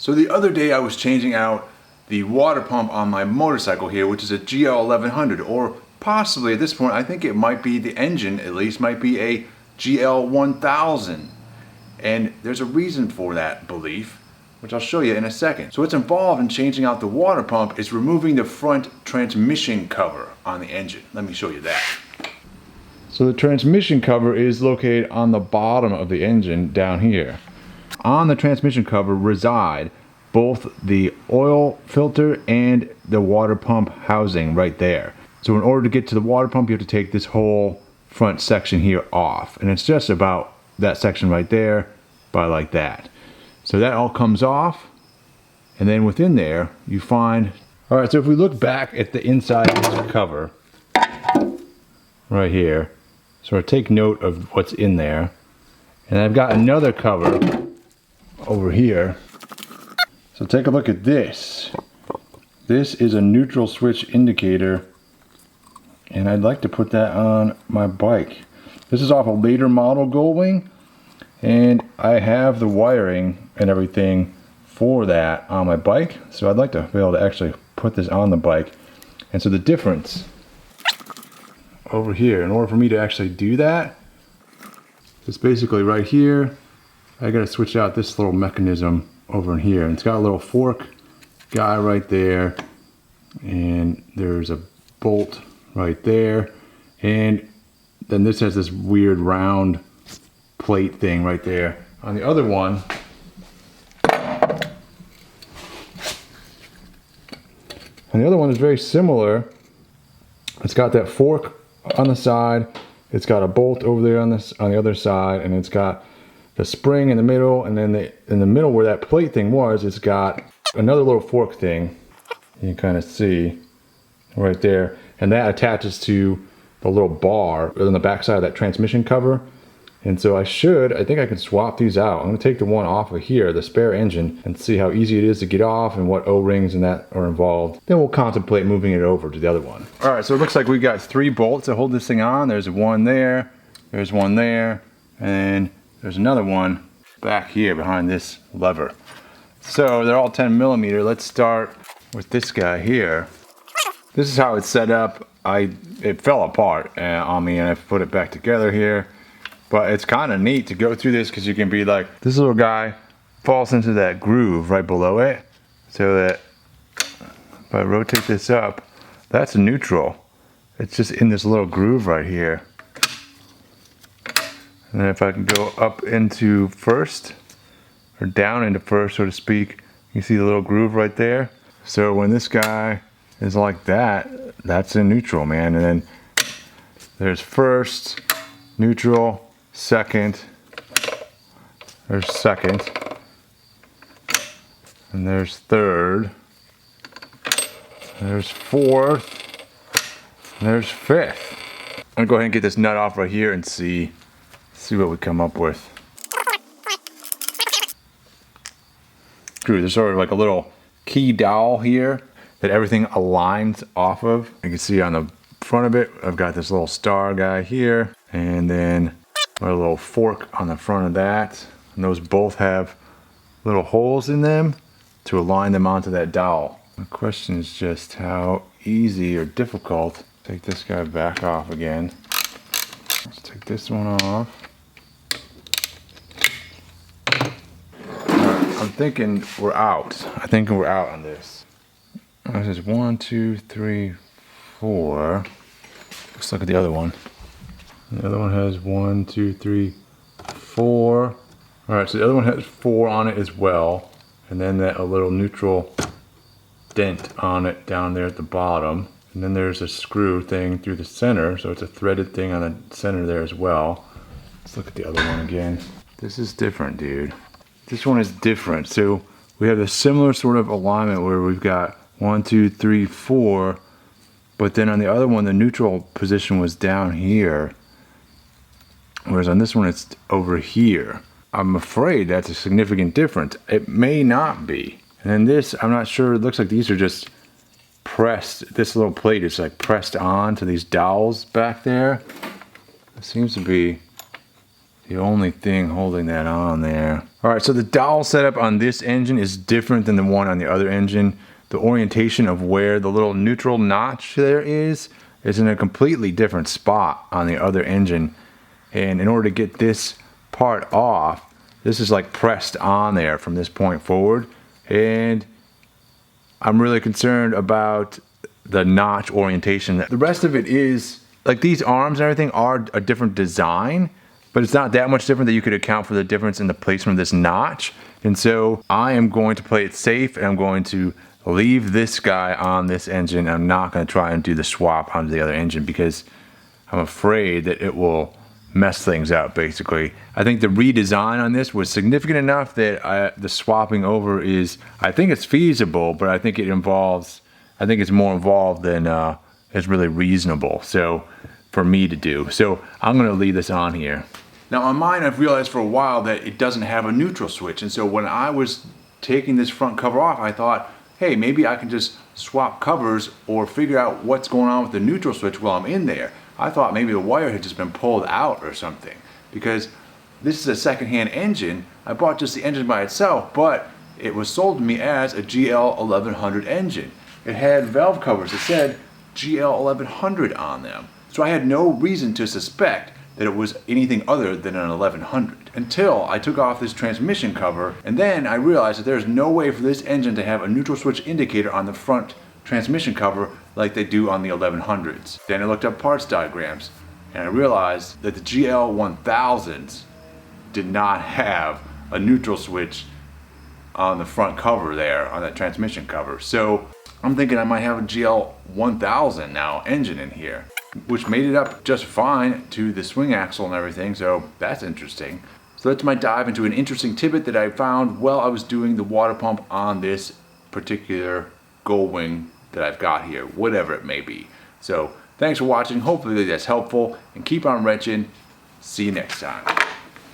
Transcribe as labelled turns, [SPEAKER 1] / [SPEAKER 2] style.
[SPEAKER 1] So the other day I was changing out the water pump on my motorcycle here, which is a GL 1100, or possibly at this point I think it might be the engine, at least might be a GL 1000. And there's a reason for that belief, which I'll show you in a second. So what's involved in changing out the water pump is removing the front transmission cover on the engine. Let me show you that. So the transmission cover is located on the bottom of the engine down here. On the transmission cover reside both the oil filter and the water pump housing right there. So in order to get to the water pump, you have to take this whole front section here off. And it's just about that section right there by like that. So that all comes off. And then within there, you find... Alright, so if we look back at the inside of this cover, right here, sort of take note of what's in there. And I've got another cover over here. So take a look at this. This is a neutral switch indicator, and I'd like to put that on my bike. This is off a later model Goldwing, and I have the wiring and everything for that on my bike, so I'd like to be able to actually put this on the bike. And so the difference over here, in order for me to actually do that, it's basically right here. I gotta switch out this little mechanism over in here, and it's got a little fork guy right there, and there's a bolt right there, and then this has this weird round plate thing right there. On the other one, is very similar. It's got that fork on the side, it's got a bolt over there on the other side, and it's got the spring in the middle, and then in the middle where that plate thing was, it's got another little fork thing. You can kind of see right there, and that attaches to the little bar on the back side of that transmission cover. And so I think I can swap these out. I'm going to take the one off of here, the spare engine, and see how easy it is to get off and what O-rings and that are involved. Then we'll contemplate moving it over to the other one. All right, so it looks like we got 3 bolts to hold this thing on. There's one there, there's one there, and there's another one back here behind this lever. So they're all 10 millimeter. Let's start with this guy here. This is how it's set up. It fell apart on me, and I put it back together here. But it's kind of neat to go through this, because you can be like, this little guy falls into that groove right below it. So that if I rotate this up, that's neutral. It's just in this little groove right here. And then if I can go up into first, or down into first, so to speak, you see the little groove right there. So when this guy is like that, that's in neutral, man. And then there's first, neutral, second, there's second, and there's third, there's fourth, and there's fifth. I'm gonna go ahead and get this nut off right here and see what we come up with. There's sort of like a little key dowel here that everything aligns off of. You can see on the front of it, I've got this little star guy here, and then a little fork on the front of that. And those both have little holes in them to align them onto that dowel. The question is just how easy or difficult. Take this guy back off again. Let's take this one off. I'm thinking we're out. I think we're out on this. This is 1, 2, 3, 4. Let's look at the other one. The other one has 1, 2, 3, 4. Alright, so the other one has 4 on it as well. And then a little neutral dent on it down there at the bottom. And then there's a screw thing through the center, so it's a threaded thing on the center there as well. Let's look at the other one again. This is different, dude. This one is different. So we have a similar sort of alignment where we've got 1, 2, 3, 4. But then on the other one, the neutral position was down here. Whereas on this one, it's over here. I'm afraid that's a significant difference. It may not be. And then this, I'm not sure. It looks like these are just pressed. This little plate is like pressed on to these dowels back there. It seems to be the only thing holding that on there. All right, so the dowel setup on this engine is different than the one on the other engine. The orientation of where the little neutral notch there is in a completely different spot on the other engine. And in order to get this part off, this is like pressed on there from this point forward. And I'm really concerned about the notch orientation. The rest of it is, like these arms and everything are a different design, but it's not that much different that you could account for the difference in the placement of this notch. And so I am going to play it safe, and I'm going to leave this guy on this engine. I'm not going to try and do the swap onto the other engine because I'm afraid that it will mess things up, basically. I think the redesign on this was significant enough that the swapping over is, I think it's feasible, but I think it's more involved than is really reasonable so for me to do. So I'm going to leave this on here. Now on mine, I've realized for a while that it doesn't have a neutral switch, and so when I was taking this front cover off, I thought, hey, maybe I can just swap covers or figure out what's going on with the neutral switch while I'm in there. I thought maybe the wire had just been pulled out or something, because this is a second-hand engine. I bought just the engine by itself, but it was sold to me as a GL 1100 engine. It had valve covers that said GL 1100 on them. So I had no reason to suspect that it was anything other than an 1100 until I took off this transmission cover, and then I realized that there's no way for this engine to have a neutral switch indicator on the front transmission cover like they do on the 1100s. Then I looked up parts diagrams, and I realized that the GL 1000s did not have a neutral switch on the front cover there, on that transmission cover. So I'm thinking I might have a GL 1000 now engine in here, which made it up just fine to the swing axle and everything, so that's interesting. So that's my dive into an interesting tidbit that I found while I was doing the water pump on this particular Goldwing that I've got here, whatever it may be. So thanks for watching, hopefully that's helpful, and keep on wrenching. See you next time.